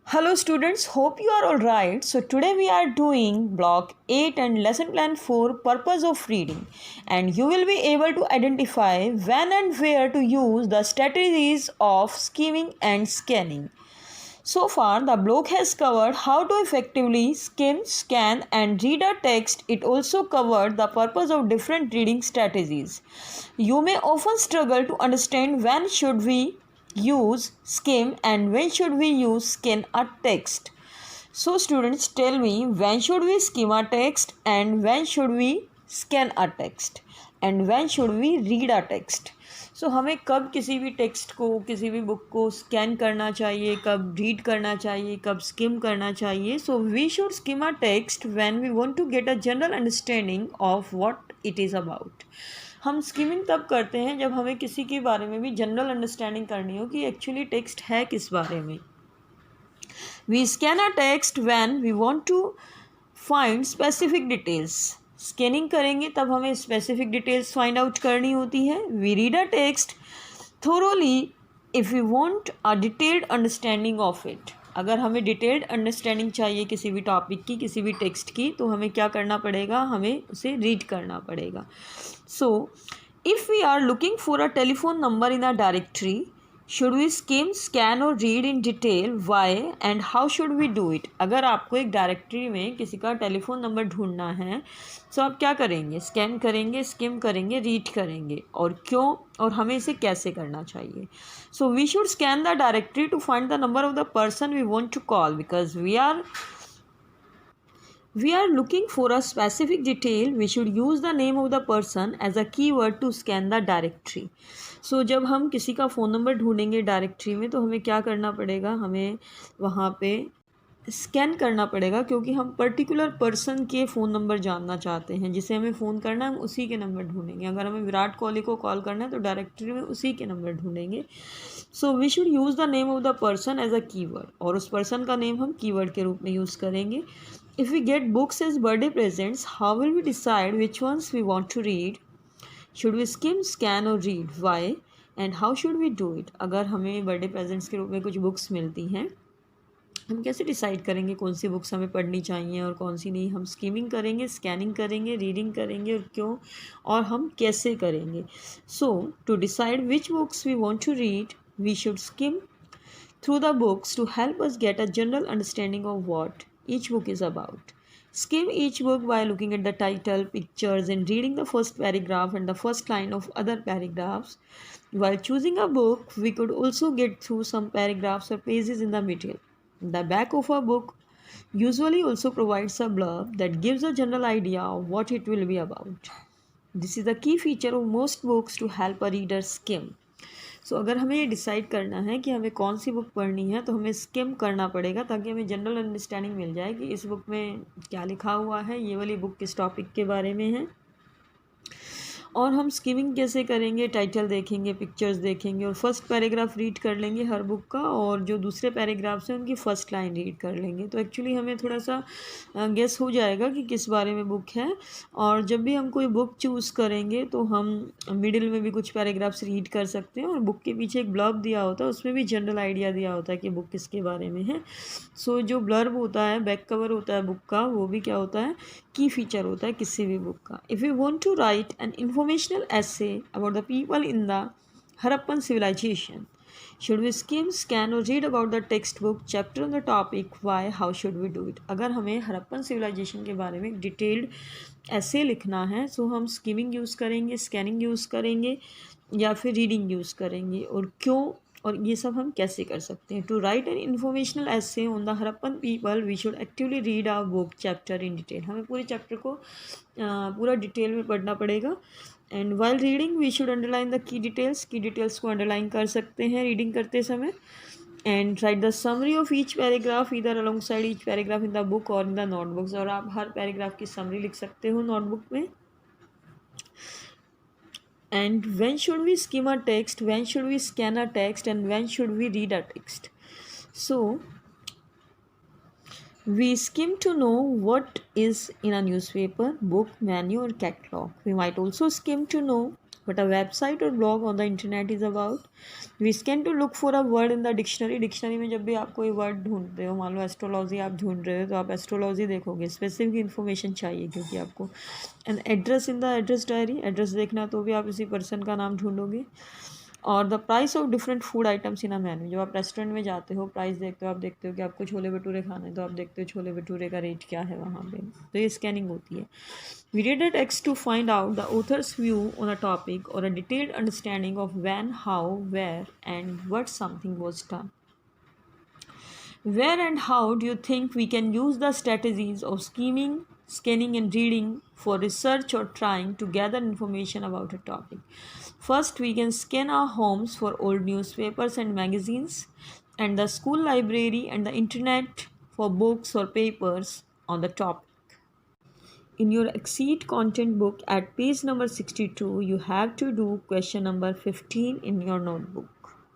Hello students, hope you are all right. So today we are doing block 8 and lesson plan 4 purpose of reading, and you will be able to identify when and where to use the strategies of skimming and scanning. So far, the blog has covered how to effectively skim, scan, and read a text. It also covered the purpose of different reading strategies. You may often struggle to understand when should we use skim and when should we use scan a text. So students, tell me, when should we skim a text and when should we scan a text and when should we read a text. सो हमें कब किसी भी text को, किसी भी book को scan करना चाहिए, कब रीड करना चाहिए, कब स्किम करना चाहिए. So we should skim a text when we want to get a general understanding of what it is about. हम स्किमिंग तब करते हैं जब हमें किसी के बारे में भी जनरल अंडरस्टैंडिंग करनी हो कि एक्चुअली टेक्स्ट है किस बारे में. We scan a text when we want to find specific details. Scanning करेंगे तब हमें स्पेसिफिक डिटेल्स फाइंड आउट करनी होती है. We read a text thoroughly if we want a detailed understanding of it. अगर हमें डिटेल्ड अंडरस्टैंडिंग चाहिए किसी भी टॉपिक की, किसी भी टेक्स्ट की, तो हमें क्या करना पड़ेगा, हमें उसे रीड करना पड़ेगा. So if we are looking for a telephone number in a directory, should we skim, scan or read in detail, why and how should we do it. अगर आपको एक डायरेक्टरी में किसी का टेलीफोन नंबर ढूंढना है तो आप क्या करेंगे, स्कैन करेंगे, स्किम करेंगे, रीड करेंगे, और क्यों और हमें इसे कैसे करना चाहिए. So we should scan the directory to find the number of the person we want to call, because we are looking for a specific detail. We should use the name of the person as a keyword to scan the directory. So जब हम किसी का phone number ढूंढेंगे directory में तो हमें क्या करना पड़ेगा, हमें वहाँ पे स्कैन करना पड़ेगा, क्योंकि हम पर्टिकुलर पर्सन के फ़ोन नंबर जानना चाहते हैं. जिसे हमें फ़ोन करना है हम उसी के नंबर ढूंढेंगे. अगर हमें विराट कोहली को कॉल करना है तो डायरेक्टरी में उसी के नंबर ढूंढेंगे. So we should use the name of the person as a keyword, और उस पर्सन का नेम हम कीवर्ड के रूप में यूज़ करेंगे. If we get books as birthday presents, how will we decide which ones we want to read? Should we skim, scan or read? Why? And how should we do it? अगर हमें birthday presents के रूप में कुछ books मिलती हैं, हम कैसे डिसाइड करेंगे कौन सी बुक्स हमें पढ़नी चाहिए और कौन सी नहीं. हम स्किमिंग करेंगे, स्कैनिंग करेंगे, रीडिंग करेंगे, और क्यों और हम कैसे करेंगे. So to decide which books we want to read, we should skim through the books to help us get a general understanding of what each book is about. Skim each book by looking at the title, pictures, and reading the first paragraph and the first line of other paragraphs. While choosing a book, we could also get through some paragraphs or pages in the middle. The back of a book usually also provides a blurb that gives a general idea of what it will be about. This is the key feature of most books to help a reader skim. सो अगर हमें ये decide करना है कि हमें कौन सी book पढ़नी है तो हमें स्किम करना पड़ेगा, ताकि हमें जनरल अंडरस्टैंडिंग मिल जाए कि इस बुक में क्या लिखा हुआ है, ये वाली बुक किस टॉपिक के बारे में है. और हम स्किमिंग कैसे करेंगे, टाइटल देखेंगे, पिक्चर्स देखेंगे, और फर्स्ट पैराग्राफ रीड कर लेंगे हर बुक का, और जो दूसरे पैराग्राफ्स हैं उनकी फ़र्स्ट लाइन रीड कर लेंगे. तो एक्चुअली हमें थोड़ा सा गेस हो जाएगा कि किस बारे में बुक है. और जब भी हम कोई बुक चूज़ करेंगे तो हम मिडिल में भी कुछ पैराग्राफ्स रीड कर सकते हैं, और बुक के पीछे एक ब्लर्ब दिया होता है, उसमें भी जनरल आइडिया दिया होता है कि बुक किसके बारे में है. सो जो ब्लर्ब होता है, बैक कवर होता है बुक का, वो भी क्या होता है, की फीचर होता है किसी भी बुक का. If you want to write an informational essay about the people in the Harappan civilization, should we skim, scan or read about the textbook chapter on the topic? Why? How should we do it? अगर हमें Harappan civilisation के बारे में detailed ऐसे लिखना है तो हम स्किमिंग यूज़ करेंगे, स्कैनिंग यूज़ करेंगे, या फिर रीडिंग यूज़ करेंगे, और क्यों और ये सब हम कैसे कर सकते हैं. To write an informational essay on the Harappan people, we should actively read our book chapter in detail. हमें पूरे चैप्टर को पूरा डिटेल में पढ़ना पड़ेगा. And while reading we should underline the key details को अंडरलाइन कर सकते हैं रीडिंग करते समय. And write the summary of each paragraph इधर alongside each paragraph in the book और इन द नोटबुक्स. और आप हर पैराग्राफ की समरी लिख सकते हो नोटबुक में. And when should we skim a text, when should we scan a text, and when should we read a text. So we skim to know what is in a newspaper, book, menu or catalog. We might also skim to know But a website or blog on the internet is about, we scan to look for a word in the dictionary. Dictionary में जब भी आप कोई word ढूंढते हो, मान लो astrology आप ढूंढ रहे हो तो आप एस्ट्रोलॉजी देखोगे, स्पेसिफिक इन्फॉर्मेशन चाहिए क्योंकि आपको। And address in the address diary, address देखना तो भी आप इसी पर्सन का नाम ढूंढोगे। और the price of different food items in a menu, जब आप रेस्टोरेंट में जाते हो प्राइस देखते हो, आप देखते हो कि आपको छोले भटूरे खाने तो आप देखते हो छोले भटूरे का रेट क्या है वहाँ पे, तो ये स्कैनिंग होती है। We read a text to find out the author's view on a topic or a detailed understanding of when, how, where, and what something was done. Where and how do you think we can use the strategies of scheming, scanning, and reading for research or trying to gather information about a topic? First, we can scan our homes for old newspapers and magazines, and the school library and the internet for books or papers on the topic. In your Exceed content book at page number 62, you have to do question number 15 in your notebook.